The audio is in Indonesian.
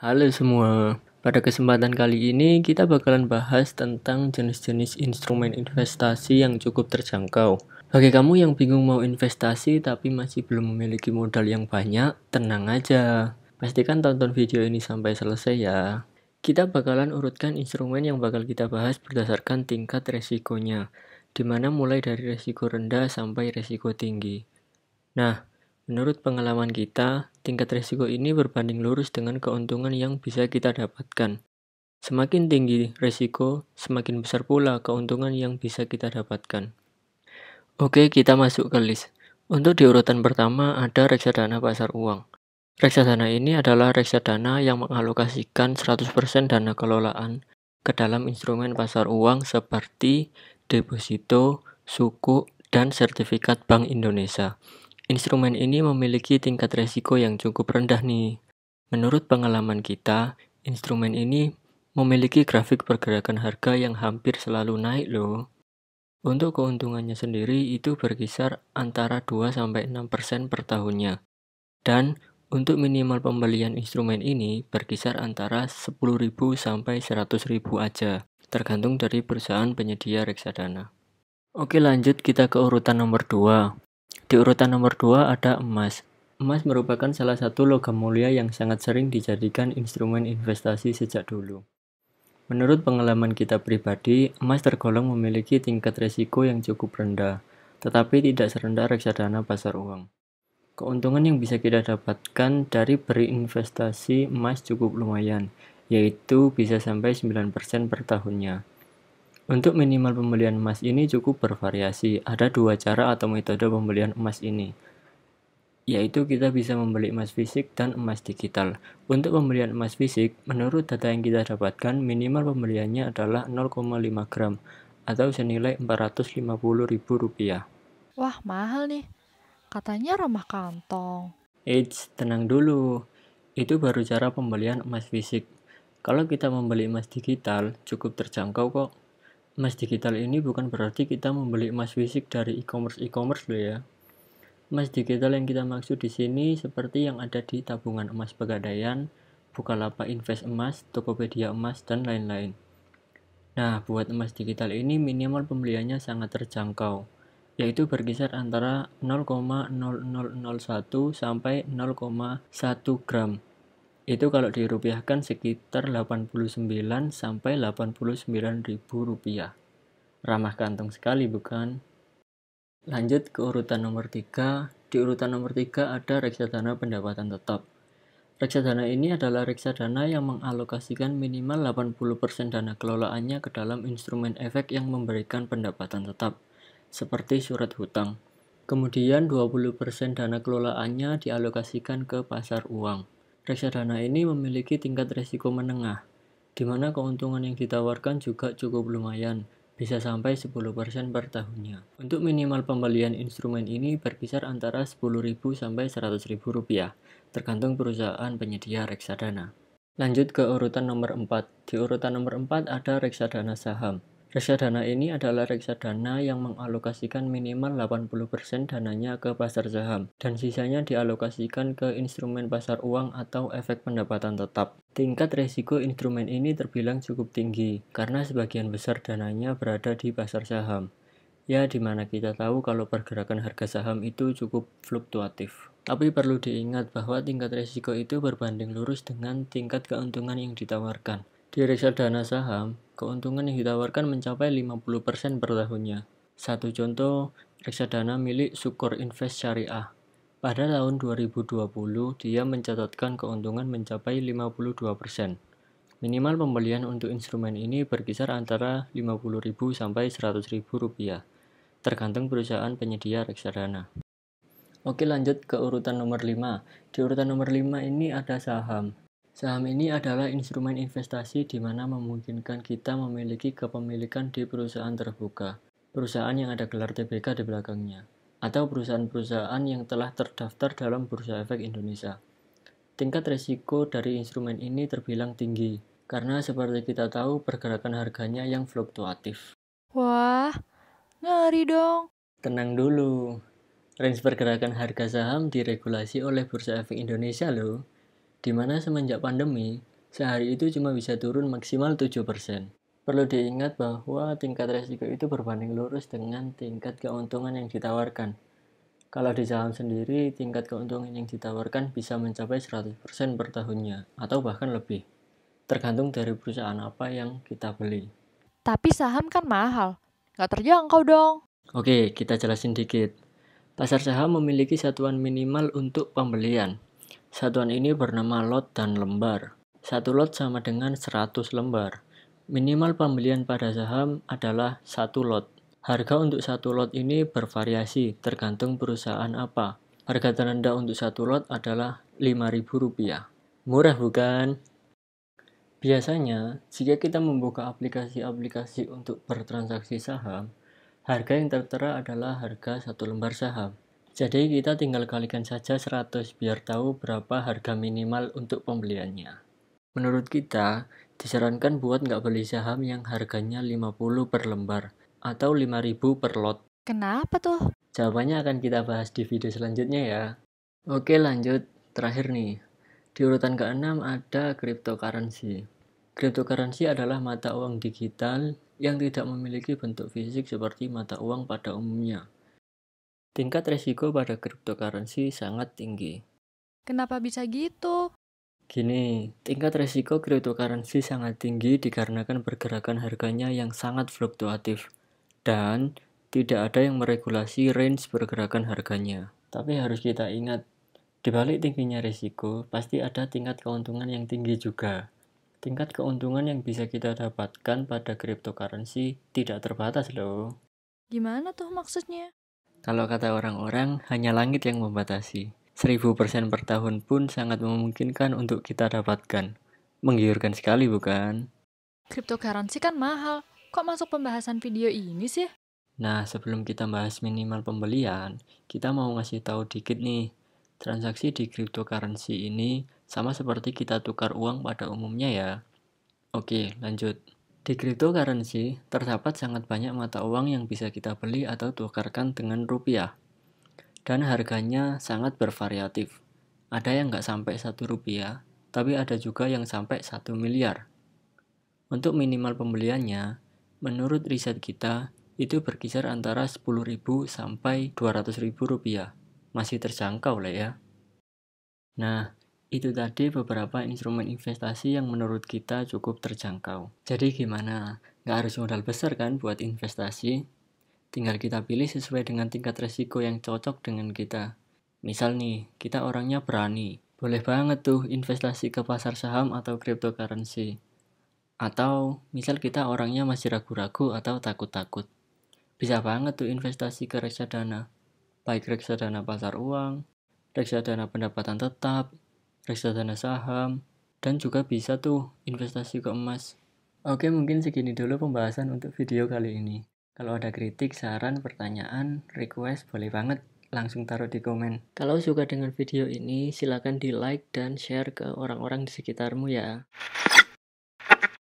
Halo semua, pada kesempatan kali ini kita bakalan bahas tentang jenis-jenis instrumen investasi yang cukup terjangkau. Bagi kamu yang bingung mau investasi tapi masih belum memiliki modal yang banyak, tenang aja. Pastikan tonton video ini sampai selesai ya. Kita bakalan urutkan instrumen yang bakal kita bahas berdasarkan tingkat resikonya, dimana mulai dari resiko rendah sampai resiko tinggi. Nah, menurut pengalaman kita, tingkat risiko ini berbanding lurus dengan keuntungan yang bisa kita dapatkan. Semakin tinggi risiko, semakin besar pula keuntungan yang bisa kita dapatkan. Oke, kita masuk ke list. Untuk di urutan pertama ada reksadana pasar uang. Reksadana ini adalah reksadana yang mengalokasikan 100% dana kelolaan ke dalam instrumen pasar uang seperti deposito, suku, dan sertifikat Bank Indonesia. Instrumen ini memiliki tingkat resiko yang cukup rendah nih. Menurut pengalaman kita, instrumen ini memiliki grafik pergerakan harga yang hampir selalu naik loh. Untuk keuntungannya sendiri itu berkisar antara 2-6% per tahunnya. Dan untuk minimal pembelian instrumen ini berkisar antara 10.000 sampai 100.000 aja, tergantung dari perusahaan penyedia reksadana. Oke, lanjut kita ke urutan nomor 2. Di urutan nomor 2 ada emas. Emas merupakan salah satu logam mulia yang sangat sering dijadikan instrumen investasi sejak dulu. Menurut pengalaman kita pribadi, emas tergolong memiliki tingkat risiko yang cukup rendah, tetapi tidak serendah reksadana pasar uang. Keuntungan yang bisa kita dapatkan dari berinvestasi emas cukup lumayan, yaitu bisa sampai 9% per tahunnya. Untuk minimal pembelian emas ini cukup bervariasi. Ada dua cara atau metode pembelian emas ini, yaitu kita bisa membeli emas fisik dan emas digital. Untuk pembelian emas fisik, menurut data yang kita dapatkan, minimal pembeliannya adalah 0,5 gram atau senilai Rp450.000. Wah, mahal nih. Katanya ramah kantong. Eits, tenang dulu. Itu baru cara pembelian emas fisik. Kalau kita membeli emas digital, cukup terjangkau kok. Emas digital ini bukan berarti kita membeli emas fisik dari e-commerce loh ya. Emas digital yang kita maksud di sini seperti yang ada di tabungan emas Pegadaian, Bukalapak Invest Emas, Tokopedia Emas, dan lain-lain. Nah, buat emas digital ini minimal pembeliannya sangat terjangkau, yaitu berkisar antara 0,0001 sampai 0,1 gram. Itu kalau dirupiahkan sekitar 89 sampai 89 ribu rupiah. Ramah kantong sekali bukan? Lanjut ke urutan nomor 3. Di urutan nomor 3 ada reksadana pendapatan tetap. Reksadana ini adalah reksadana yang mengalokasikan minimal 80% dana kelolaannya ke dalam instrumen efek yang memberikan pendapatan tetap, seperti surat hutang. Kemudian 20% dana kelolaannya dialokasikan ke pasar uang. Reksadana ini memiliki tingkat risiko menengah, di mana keuntungan yang ditawarkan juga cukup lumayan, bisa sampai 10% per tahunnya. Untuk minimal pembelian instrumen ini berkisar antara 10.000 sampai 100.000 rupiah, tergantung perusahaan penyedia reksadana. Lanjut ke urutan nomor 4. Di urutan nomor 4 ada reksadana saham. Reksadana ini adalah reksadana yang mengalokasikan minimal 80% dananya ke pasar saham dan sisanya dialokasikan ke instrumen pasar uang atau efek pendapatan tetap. Tingkat risiko instrumen ini terbilang cukup tinggi karena sebagian besar dananya berada di pasar saham. Ya, dimana kita tahu kalau pergerakan harga saham itu cukup fluktuatif. Tapi perlu diingat bahwa tingkat risiko itu berbanding lurus dengan tingkat keuntungan yang ditawarkan. Di reksadana saham, keuntungan yang ditawarkan mencapai 50% per tahunnya. Satu contoh, reksadana milik Sukor Invest Syariah. Pada tahun 2020, dia mencatatkan keuntungan mencapai 52%. Minimal pembelian untuk instrumen ini berkisar antara 50.000 sampai 100.000 rupiah, tergantung perusahaan penyedia reksadana. Oke, lanjut ke urutan nomor 5. Di urutan nomor 5 ini ada saham. Saham ini adalah instrumen investasi di mana memungkinkan kita memiliki kepemilikan di perusahaan terbuka, perusahaan yang ada gelar TBK di belakangnya, atau perusahaan-perusahaan yang telah terdaftar dalam Bursa Efek Indonesia. Tingkat risiko dari instrumen ini terbilang tinggi, karena seperti kita tahu pergerakan harganya yang fluktuatif. Wah, ngeri dong. Tenang dulu, range pergerakan harga saham diregulasi oleh Bursa Efek Indonesia loh, di mana semenjak pandemi, Sehari itu cuma bisa turun maksimal 7%. Perlu diingat bahwa tingkat resiko itu berbanding lurus dengan tingkat keuntungan yang ditawarkan. Kalau di saham sendiri, tingkat keuntungan yang ditawarkan bisa mencapai 100% per tahunnya, atau bahkan lebih, tergantung dari perusahaan apa yang kita beli. Tapi saham kan mahal, nggak terjangkau dong. Oke, kita jelasin dikit. Pasar saham memiliki satuan minimal untuk pembelian. Satuan ini bernama lot dan lembar. Satu lot sama dengan 100 lembar. Minimal pembelian pada saham adalah satu lot. Harga untuk satu lot ini bervariasi tergantung perusahaan apa. Harga terendah untuk satu lot adalah Rp5.000. Murah bukan? Biasanya, jika kita membuka aplikasi-aplikasi untuk bertransaksi saham, harga yang tertera adalah harga satu lembar saham. Jadi kita tinggal kalikan saja 100 biar tahu berapa harga minimal untuk pembeliannya. Menurut kita, disarankan buat nggak beli saham yang harganya 50 per lembar atau 5.000 per lot. Kenapa tuh? Jawabannya akan kita bahas di video selanjutnya ya. Oke lanjut, terakhir nih. Di urutan ke-6 ada cryptocurrency. Cryptocurrency adalah mata uang digital yang tidak memiliki bentuk fisik seperti mata uang pada umumnya. Tingkat resiko pada cryptocurrency sangat tinggi. Kenapa bisa gitu? Gini, tingkat resiko cryptocurrency sangat tinggi dikarenakan pergerakan harganya yang sangat fluktuatif dan tidak ada yang meregulasi range pergerakan harganya. Tapi harus kita ingat, di balik tingginya resiko, pasti ada tingkat keuntungan yang tinggi juga. Tingkat keuntungan yang bisa kita dapatkan pada cryptocurrency tidak terbatas loh. Gimana tuh maksudnya? Kalau kata orang-orang, hanya langit yang membatasi. 1000% per tahun pun sangat memungkinkan untuk kita dapatkan. Menggiurkan sekali bukan? Cryptocurrency kan mahal. Kok masuk pembahasan video ini sih? Nah, sebelum kita bahas minimal pembelian, kita mau ngasih tahu dikit nih. Transaksi di cryptocurrency ini sama seperti kita tukar uang pada umumnya ya. Oke, lanjut. Di cryptocurrency, terdapat sangat banyak mata uang yang bisa kita beli atau tukarkan dengan rupiah. Dan harganya sangat bervariatif. Ada yang nggak sampai Rp1, tapi ada juga yang sampai 1 miliar. Untuk minimal pembeliannya, menurut riset kita, itu berkisar antara Rp10.000 sampai Rp200.000. Masih terjangkau lah ya. Nah, itu tadi beberapa instrumen investasi yang menurut kita cukup terjangkau. Jadi gimana? Nggak harus modal besar kan buat investasi? Tinggal kita pilih sesuai dengan tingkat resiko yang cocok dengan kita. Misal nih, kita orangnya berani. Boleh banget tuh investasi ke pasar saham atau cryptocurrency. Atau misal kita orangnya masih ragu-ragu atau takut-takut. Bisa banget tuh investasi ke reksadana. Baik reksadana pasar uang, reksadana pendapatan tetap, reksadana saham, dan juga bisa tuh investasi ke emas. Oke, mungkin segini dulu pembahasan untuk video kali ini. Kalau ada kritik, saran, pertanyaan, request, boleh banget langsung taruh di komen. Kalau suka dengan video ini, silakan di like dan share ke orang-orang di sekitarmu ya.